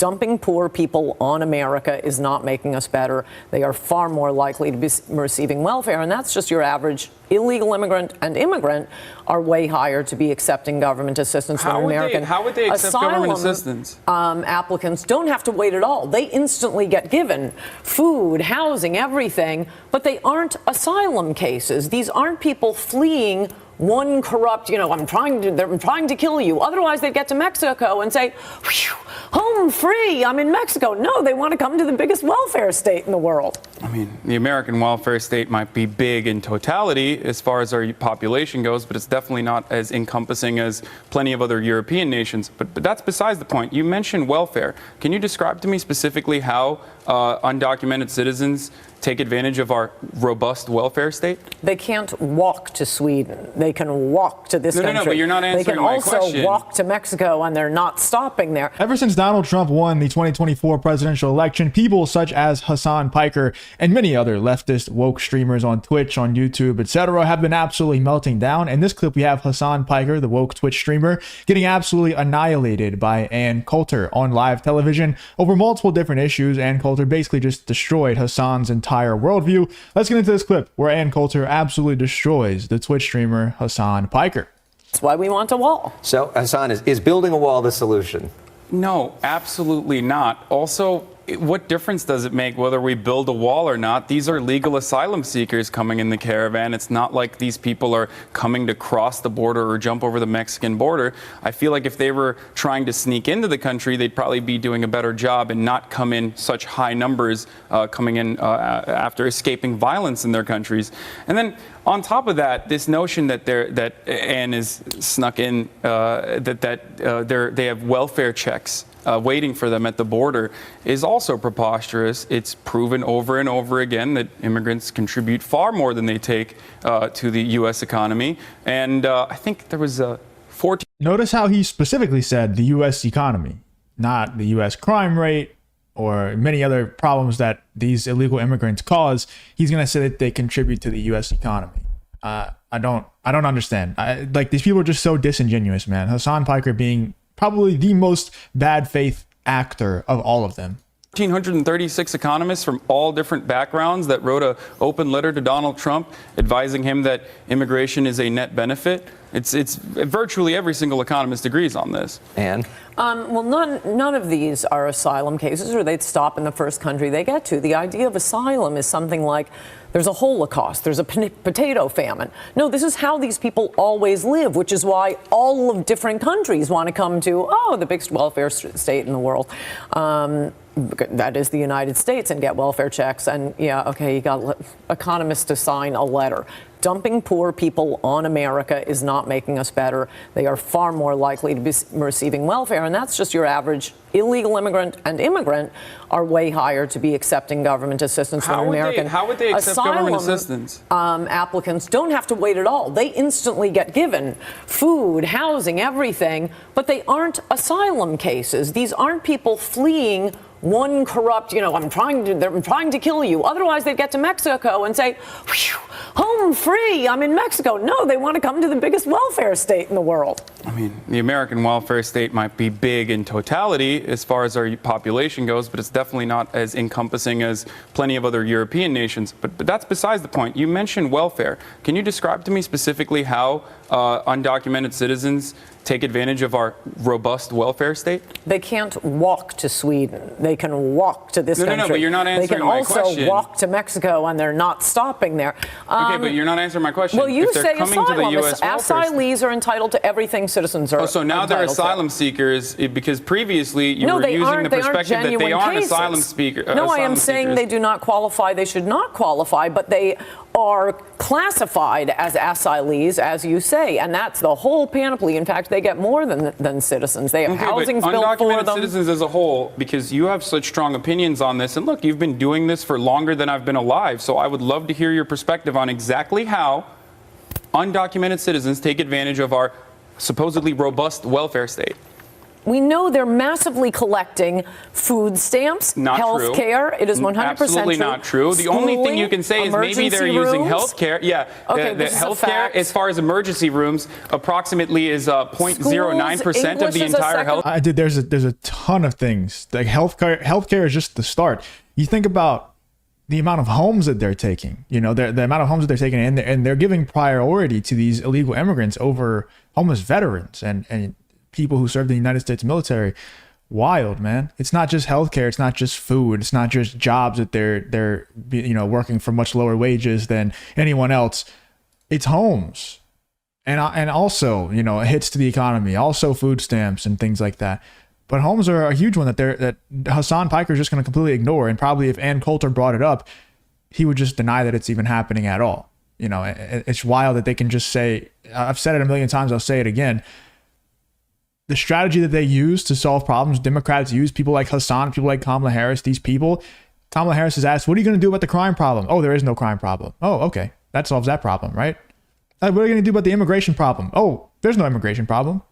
Dumping poor people on America is not making us better. They are far more likely to be receiving welfare, and that's just your average illegal immigrant, and immigrant are way higher to be accepting government assistance than American. How would they accept government assistance? Applicants don't have to wait at all. They instantly get given food, housing, everything, but they aren't asylum cases. These aren't people fleeing one corrupt, they're trying to kill you. Otherwise, they'd get to Mexico and say, home free, I'm in Mexico. No, they want to come to the biggest welfare state in the world. I mean, the American welfare state might be big in totality as far as our population goes, but it's definitely not as encompassing as plenty of other European nations. But that's besides the point. You mentioned welfare. Can you describe to me specifically how undocumented citizens take advantage of our robust welfare state? They can't walk to Sweden. They can walk to this country. No, but you're not answering my question. They can also walk to Mexico, and they're not stopping there. Ever since Donald Trump won the 2024 presidential election, people such as Hasan Piker and many other leftist woke streamers on Twitch, on YouTube, etc. have been absolutely melting down. In this clip, we have Hasan Piker, the woke Twitch streamer, getting absolutely annihilated by Ann Coulter on live television over multiple different issues. Ann Coulter basically just destroyed Hasan's entire worldview. Let's get into this clip where Ann Coulter absolutely destroys the Twitch streamer Hasan Piker. That's why we want a wall. So, Hasan, is building a wall the solution? No, absolutely not. Also, what difference does it make whether we build a wall or not? These are legal asylum seekers coming in the caravan. It's not like these people are coming to cross the border or jump over the Mexican border. I feel like if they were trying to sneak into the country, they'd probably be doing a better job and not come in such high numbers coming in after escaping violence in their countries. And then on top of that, this notion that Ann is snuck in, they have welfare checks waiting for them at the border is also preposterous. It's proven over and over again that immigrants contribute far more than they take to the U.S. economy. And I think there was a 14. Notice how he specifically said the U.S. economy, not the U.S. crime rate or many other problems that these illegal immigrants cause. He's going to say that they contribute to the U.S. economy. I don't understand. Like, these people are just so disingenuous, man. Hasan Piker being probably the most bad faith actor of all of them. 1,436 economists from all different backgrounds that wrote an open letter to Donald Trump advising him that immigration is a net benefit. It's virtually every single economist agrees on this. Ann? Well, none of these are asylum cases, or they'd stop in the first country they get to. The idea of asylum is something like there's a Holocaust, there's a potato famine. No, this is how these people always live, which is why all of different countries want to come to, the biggest welfare state in the world. That is the United States, and get welfare checks. And yeah, okay, you got economists to sign a letter. Dumping poor people on America is not making us better. They are far more likely to be receiving welfare, and that's just your average illegal immigrant, and immigrant are way higher to be accepting government assistance than American. How would they accept government assistance? Applicants don't have to wait at all. They instantly get given food, housing, everything, but they aren't asylum cases. These aren't people fleeing one corrupt, they're trying to kill you. Otherwise, they'd get to Mexico and say, home free, I'm in Mexico. No, they want to come to the biggest welfare state in the world. I mean, the American welfare state might be big in totality as far as our population goes, but it's definitely not as encompassing as plenty of other European nations. But that's besides the point. You mentioned welfare. Can you describe to me specifically how undocumented citizens take advantage of our robust welfare state? They can't walk to Sweden. They can walk to this country. No, but you're not answering my question. They can also walk to Mexico, and they're not stopping there. Okay, but you're not answering my question. Well, you say asylum. Asylees are entitled to everything citizens are entitled to. So now they're asylum seekers because previously you were using the perspective that they aren't asylum seekers. No, I am saying they do not qualify. They should not qualify, but they are classified as asylees, as you say, and that's the whole panoply. In fact, they get more than citizens. They have housing built for them. Citizens as a whole, because you have such strong opinions on this, and look, you've been doing this for longer than I've been alive, so I would love to hear your perspective on exactly how undocumented citizens take advantage of our supposedly robust welfare state. We know they're massively collecting food stamps, health care. It is 100% Absolutely true. not true. The only thing you can say is maybe they're using health care. Yeah, okay, the health care, as far as emergency rooms, approximately is 0.09% of the entire health. There's a ton of things. Like healthcare is just the start. You think about the amount of homes that they're taking, the amount of homes that they're taking, and they're giving priority to these illegal immigrants over homeless veterans and people who served in the United States military. Wild, man. It's not just healthcare. It's not just food. It's not just jobs that they're working for much lower wages than anyone else. It's homes, and also hits to the economy, also food stamps and things like that. But homes are a huge one that Hasan Piker is just going to completely ignore. And probably if Ann Coulter brought it up, he would just deny that it's even happening at all. It's wild that they can just say, I've said it a million times, I'll say it again. The strategy that they use to solve problems, Democrats use, people like Hasan, people like Kamala Harris, these people. Kamala Harris is asked, what are you going to do about the crime problem? Oh, there is no crime problem. Oh, okay. That solves that problem, right? What are you going to do about the immigration problem? Oh, there's no immigration problem.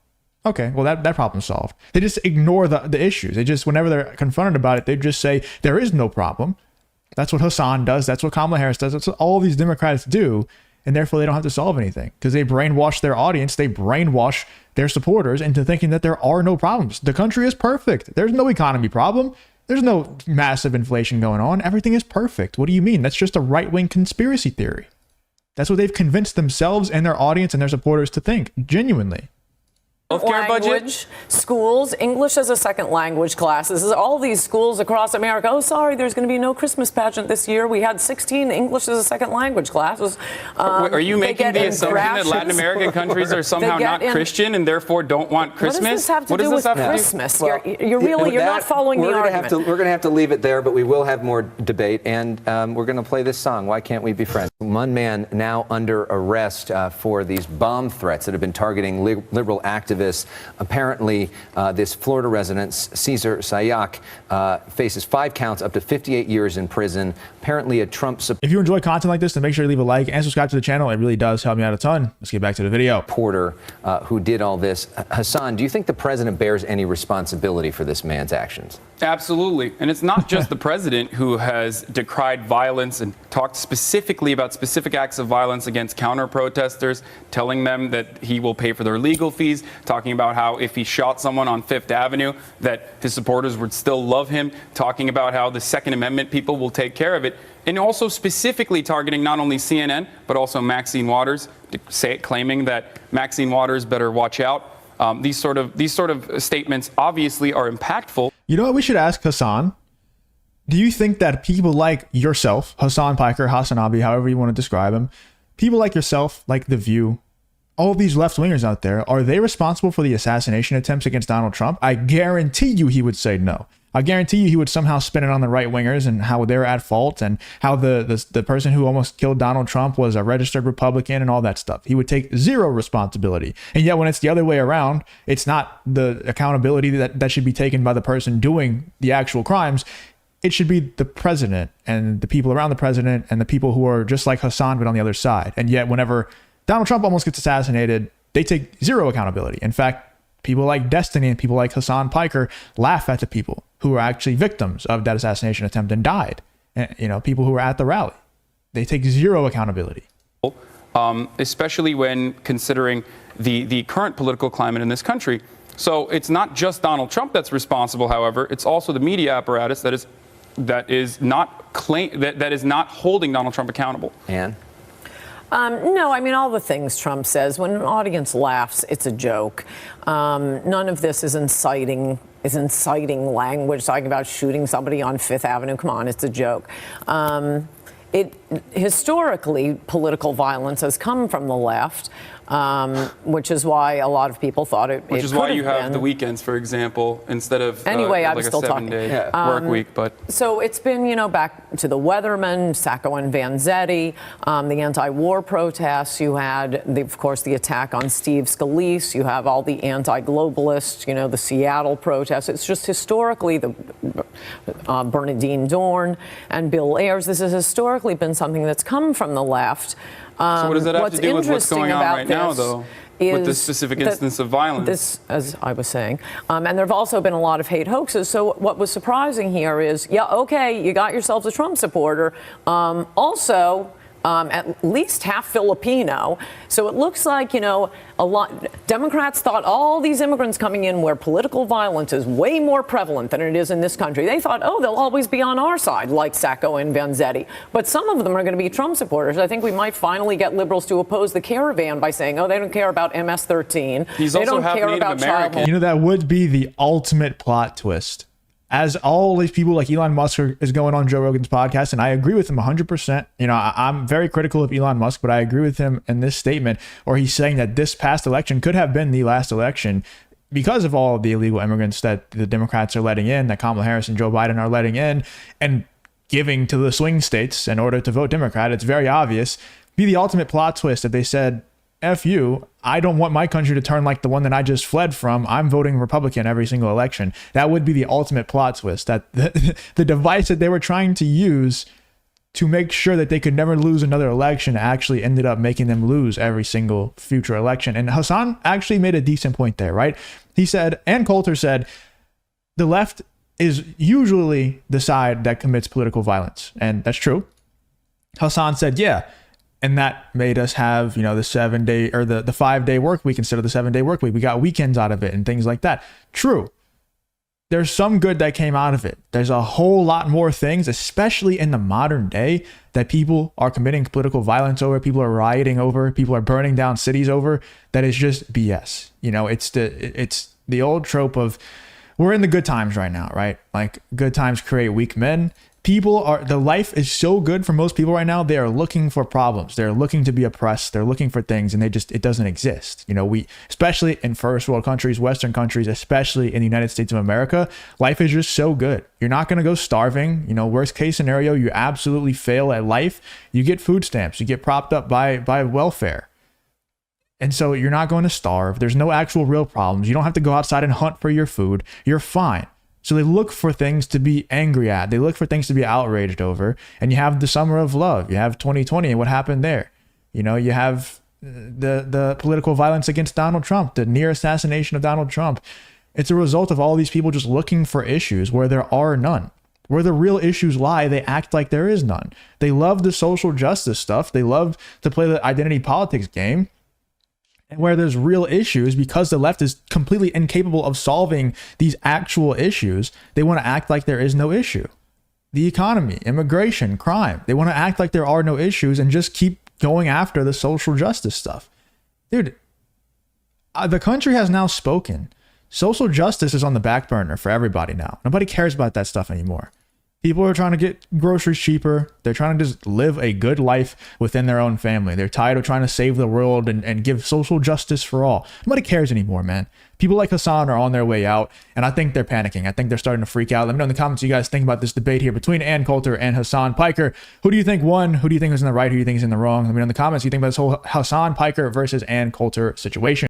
Okay, well, that problem's solved. They just ignore the issues. They just, whenever they're confronted about it, they just say, there is no problem. That's what Hasan does. That's what Kamala Harris does. That's what all these Democrats do. And therefore, they don't have to solve anything because they brainwash their audience. They brainwash their supporters into thinking that there are no problems. The country is perfect. There's no economy problem. There's no massive inflation going on. Everything is perfect. What do you mean? That's just a right-wing conspiracy theory. That's what they've convinced themselves and their audience and their supporters to think, genuinely. Healthcare budget, schools, English as a second language classes. All these schools across America. Oh, sorry, there's going to be no Christmas pageant this year. We had 16 English as a second language classes. Are you making the assumption that Latin American countries are somehow not Christian and therefore don't want Christmas? What does this have to do with Christmas? Well, you're not following the argument. We're going to have to leave it there, but we will have more debate, and we're going to play this song. Why can't we be friends? One man now under arrest for these bomb threats that have been targeting liberal activists. Apparently, this Florida resident, Cesar Sayak, faces 5 counts, up to 58 years in prison. Apparently, a Trump supporter. If you enjoy content like this, then make sure you leave a like and subscribe to the channel. It really does help me out a ton. Let's get back to the video. Who did all this. Hasan, do you think the president bears any responsibility for this man's actions? Absolutely. And it's not just the president who has decried violence and talked specifically about specific acts of violence against counter-protesters, telling them that he will pay for their legal fees, talking about how if he shot someone on Fifth Avenue, that his supporters would still love him, talking about how the Second Amendment people will take care of it, and also specifically targeting not only CNN, but also Maxine Waters, claiming that Maxine Waters better watch out. These sort of statements obviously are impactful. You know what we should ask Hasan? Do you think that people like yourself, Hasan Piker, Hasanabi, however you want to describe him, people like yourself, like The View, all of these left-wingers out there, are they responsible for the assassination attempts against Donald Trump? I guarantee you he would say no. I guarantee you he would somehow spin it on the right-wingers and how they're at fault and how the person who almost killed Donald Trump was a registered Republican and all that stuff. He would take zero responsibility. And yet when it's the other way around, it's not the accountability that should be taken by the person doing the actual crimes. It should be the president and the people around the president and the people who are just like Hasan but on the other side. And yet whenever Donald Trump almost gets assassinated, they take zero accountability. In fact, people like Destiny and people like Hasan Piker laugh at the people who were actually victims of that assassination attempt and died. And, people who were at the rally. They take zero accountability. Especially when considering the current political climate in this country. So it's not just Donald Trump that's responsible, however. It's also the media apparatus that is not holding Donald Trump accountable. Ann? No, I mean, all the things Trump says, when an audience laughs, it's a joke. None of this is inciting language, talking about shooting somebody on Fifth Avenue. Come on, it's a joke. Historically, political violence has come from the left, which is why a lot of people thought it. Which is why you have the weekends, for example, instead of anyway. I'm like still a 7-day work week. But so it's been, back to the Weathermen, Sacco and Vanzetti, the anti-war protests. You had, of course, the attack on Steve Scalise. You have all the anti-globalists. The Seattle protests. It's just historically the Bernadine Dorn and Bill Ayers. This has historically been something that's come from the left. So what does that have to do with what's going on right now, though? is with this specific instance of violence. This, as I was saying, and there have also been a lot of hate hoaxes. So what was surprising here is, yeah, okay, you got yourselves a Trump supporter. Also, at least half Filipino. So it looks like, you know, a lot. Democrats thought all these immigrants coming in where political violence is way more prevalent than it is in this country. They thought, oh, they'll always be on our side, like Sacco and Vanzetti. But some of them are going to be Trump supporters. I think we might finally get liberals to oppose the caravan by saying, oh, they don't care about MS-13. He's they also don't half care Native about child American. You know, that would be the ultimate plot twist. As all these people like Elon Musk is going on Joe Rogan's podcast, and I agree with him 100%. You know, I'm very critical of Elon Musk, but I agree with him in this statement, or he's saying that this past election could have been the last election because of all of the illegal immigrants that the Democrats are letting in, that Kamala Harris and Joe Biden are letting in, and giving to the swing states in order to vote Democrat. It's very obvious. Be the ultimate plot twist if they said, F you, I don't want my country to turn like the one that I just fled from. I'm voting Republican every single election. That would be the ultimate plot twist. That the device that they were trying to use to make sure that they could never lose another election actually ended up making them lose every single future election. And Hasan actually made a decent point there, right? He said, Ann Coulter said, the left is usually the side that commits political violence. And that's true. Hasan said, yeah. And that made us have, you know, the 7-day or the 5-day work week instead of the 7-day work week. We got weekends out of it and things like that. True. There's some good that came out of it. There's a whole lot more things, especially in the modern day, that people are committing political violence over, people are rioting over, people are burning down cities over, that is just BS. You know, it's the old trope of, we're in the good times right now, right? Like, good times create weak men. The life is so good for most people right now. They are looking for problems. They're looking to be oppressed. They're looking for things, and it doesn't exist. You know, especially in first world countries, Western countries, especially in the United States of America, life is just so good. You're not going to go starving. You know, worst case scenario, you absolutely fail at life. You get food stamps. You get propped up by welfare. And so you're not going to starve. There's no actual real problems. You don't have to go outside and hunt for your food. You're fine. So they look for things to be angry at. They look for things to be outraged over. And you have the summer of love. You have 2020 and what happened there. You know, you have the political violence against Donald Trump, the near assassination of Donald Trump. It's a result of all these people just looking for issues where there are none. Where the real issues lie, they act like there is none. They love the social justice stuff. They love to play the identity politics game. And where there's real issues, because the left is completely incapable of solving these actual issues, they want to act like there is no issue. The economy, immigration, crime. They want to act like there are no issues and just keep going after the social justice stuff. Dude, the country has now spoken. Social justice is on the back burner for everybody now. Nobody cares about that stuff anymore. People are trying to get groceries cheaper. They're trying to just live a good life within their own family. They're tired of trying to save the world and give social justice for all. Nobody cares anymore, man. People like Hasan are on their way out, and I think they're panicking. I think they're starting to freak out. Let me know in the comments what you guys think about this debate here between Ann Coulter and Hasan Piker. Who do you think won? Who do you think is in the right? Who do you think is in the wrong? Let me know in the comments what you think about this whole Hasan Piker versus Ann Coulter situation.